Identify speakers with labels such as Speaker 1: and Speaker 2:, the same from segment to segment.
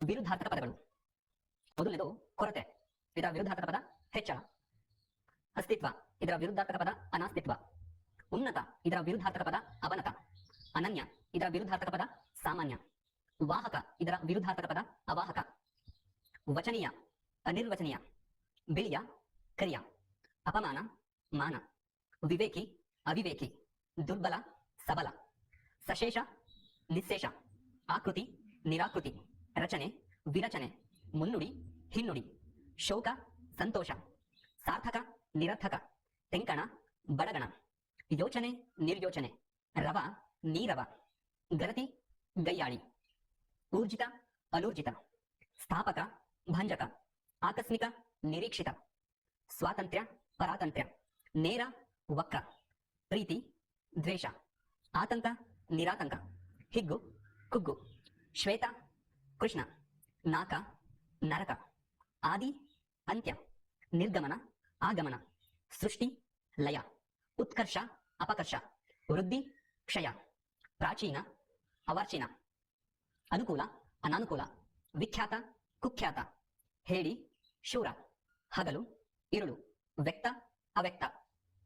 Speaker 1: ವಿರುದ್ಧಾರ್ಥಕ ಪದಗಳು. ಮೊದಲನೇದು ಕೊರತೆ, ಇದರ ವಿರುದ್ಧಾರ್ಥಕ ಪದ ಹೆಚ್ಚಳ. ಅಸ್ತಿತ್ವ, ಇದರ ವಿರುದ್ಧಾರ್ಥಕ ಪದ ಅನಾಸ್ತಿತ್ವ. ಉನ್ನತ, ಇದರ ವಿರುದ್ಧಾರ್ಥಕ ಪದ ಅವನತ. ಅನನ್ಯ, ಇದರ ವಿರುದ್ಧಾರ್ಥಕ ಪದ ಸಾಮಾನ್ಯ. ವಾಹಕ, ಇದರ ವಿರುದ್ಧಾರ್ಥಕ ಪದ ಅವಾಹಕ. ವಚನೀಯ, ಅನಿರ್ವಚನೀಯ. ಬಿಳಿಯ, ಕರಿಯ. ಅಪಮಾನ, ಮಾನ. ವಿವೇಕಿ, ಅವಿವೇಕಿ. ದುರ್ಬಲ, ಸಬಲ. ಸಶೇಷ, ನಿಸ್ಸೇಷ. ಆಕೃತಿ, ನಿರಾಕೃತಿ. ರಚನೆ, ವಿರಚನೆ. ಮುನ್ನುಡಿ, ಹಿನ್ನುಡಿ. ಶೋಕ, ಸಂತೋಷ. ಸಾರ್ಥಕ, ನಿರರ್ಥಕ. ತೆಂಕಣ, ಬಡಗಣ. ಯೋಚನೆ, ನಿರ್ಯೋಚನೆ. ರವ, ನೀರವ. ಗರತಿ, ಗಯ್ಯಾಳಿ. ಊರ್ಜಿತ, ಅನೂರ್ಜಿತ. ಸ್ಥಾಪಕ, ಭಂಜಕ. ಆಕಸ್ಮಿಕ, ನಿರೀಕ್ಷಿತ. ಸ್ವಾತಂತ್ರ್ಯ, ಪರಾತಂತ್ರ್ಯ. ನೇರ, ವಕ್ರ. ಪ್ರೀತಿ, ದ್ವೇಷ. ಆತಂಕ, ನಿರಾತಂಕ. ಹಿಗ್ಗು, ಕುಗ್ಗು. ಶ್ವೇತ, ಕೃಷ್ಣ. ನಾಕ, ನರಕ. ಆದಿ, ಅಂತ್ಯ. ನಿರ್ಗಮನ, ಆಗಮನ. ಸೃಷ್ಟಿ, ಲಯ. ಉತ್ಕರ್ಷ, ಅಪಕರ್ಷ. ವೃದ್ಧಿ, ಕ್ಷಯ. ಪ್ರಾಚೀನ, ಅವಾರ್ಚಿನ. ಅನುಕೂಲ, ಅನಾನುಕೂಲ. ವಿಖ್ಯಾತ, ಕುಖ್ಯಾತ. ಹೇಳಿ, ಶೂರ. ಹಗಲು, ಇರುಳು. ವ್ಯಕ್ತ, ಅವ್ಯಕ್ತ.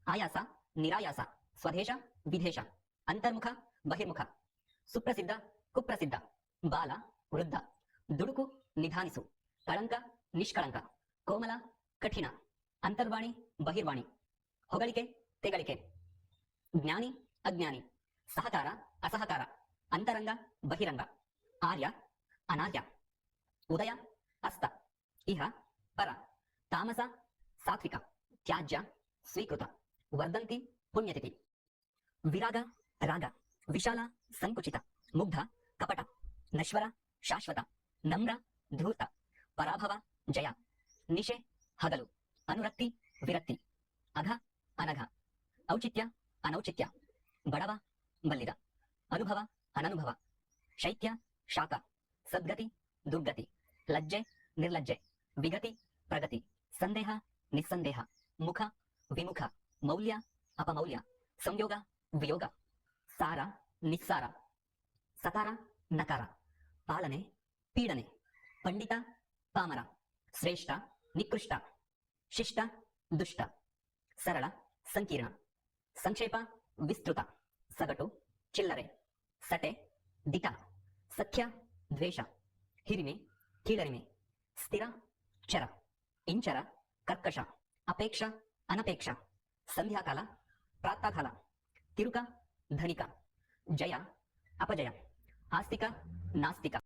Speaker 1: ಆಯಾಸ, ನಿರಾಯಾಸ. ಸ್ವದೇಶ, ವಿದೇಶ. ಅಂತರ್ಮುಖ, ಬಹಿರ್ಮುಖ. ಸುಪ್ರಸಿದ್ಧ, ಕುಪ್ರಸಿದ್ಧ. ಬಾಲ, ವೃದ್ಧ. ದುಡುಕು, ನಿಧಾನಿಸು. ಕಳಂಕ, ನಿಷ್ಕಳಂಕ. ಕೋಮಲ, ಕಠಿಣ. ಅಂತರ್ವಾಣಿ, ಬಹಿರ್ವಾಣಿ. ಹೊಗಳಿಕೆ, ತೆಗಳಿಕೆ. ಜ್ಞಾನಿ, ಅಜ್ಞಾನಿ. ಸಹಕಾರ, ಅಸಹಕಾರ. ಅಂತರಂಗ, ಬಹಿರಂಗ. ಆರ್ಯ, ಅನಾರ್ಯ. ಉದಯ, ಅಸ್ತ. ಇಹ, ಪರ. ತಾಮಸ, ಸಾತ್ವಿಕ. ತ್ಯಾಜ್ಯ, ಸ್ವೀಕೃತ. ವರ್ಧಂತಿ, ಪುಣ್ಯತಿಥಿ. ವಿರಾಗ, ರಾಗ. ವಿಶಾಲ, ಸಂಕುಚಿತ. ಮುಗ್ಧ, ಕಪಟ. ನಶ್ವರ, ಶಾಶ್ವತ. ನಮ್ರ, ಧೂರ್ತ. ಪರಾಭವ, ಜಯ. ನಿಶೆ, ಹಗಲು. ಅನುರಕ್ತಿ, ವಿರಕ್ತಿ. ಅಘ, ಅನಘ. ಔಚಿತ್ಯ, ಅನೌಚಿತ್ಯ. ಬಡವ, ಬಲ್ಲಿದ. ಅನುಭವ, ಅನನುಭವ. ಶೈತ್ಯ, ಶಾಖ. ಸದ್ಗತಿ, ದುರ್ಗತಿ. ಲಜ್ಜೆ, ನಿರ್ಲಜ್ಜೆ. ವಿಗತಿ, ಪ್ರಗತಿ. ಸಂದೇಹ, ನಿಸ್ಸಂದೇಹ. ಮುಖ, ವಿಮುಖ. ಮೌಲ್ಯ, ಅಪಮೌಲ್ಯ. ಸಂಯೋಗ, ವಿಯೋಗ. ಸಾರ, ನಿಸ್ಸಾರ. ಸಕಾರ, ನಕಾರ. ಪಾಲನೆ, ಪೀಡನೆ. ಪಂಡಿತ, ಪಾಮರ. ಶ್ರೇಷ್ಠ, ನಿಕೃಷ್ಟ. ಶಿಷ್ಟ, ದುಷ್ಟ. ಸರಳ, ಸಂಕೀರ್ಣ. ಸಂಕ್ಷೇಪ, ವಿಸ್ತೃತ. ಸಗಟು, ಚಿಲ್ಲರೆ. ಸಟೆ, ದಿಟ. ಸಖ್ಯ, ದ್ವೇಷ. ಹಿರಿಮೆ, ಕೀಳರಿಮೆ. ಸ್ಥಿರ, ಚರ. ಇಂಚರ, ಕರ್ಕಶ. ಅಪೇಕ್ಷ, ಅನಪೇಕ್ಷ. ಸಂಧ್ಯಾಕಾಲ, ಪ್ರಾತಃಕಾಲ. ತಿರುಕ, ಧನಿಕ. ಜಯ, ಅಪಜಯ. ಆಸ್ತಿಕ, ನಾಸ್ತಿಕ.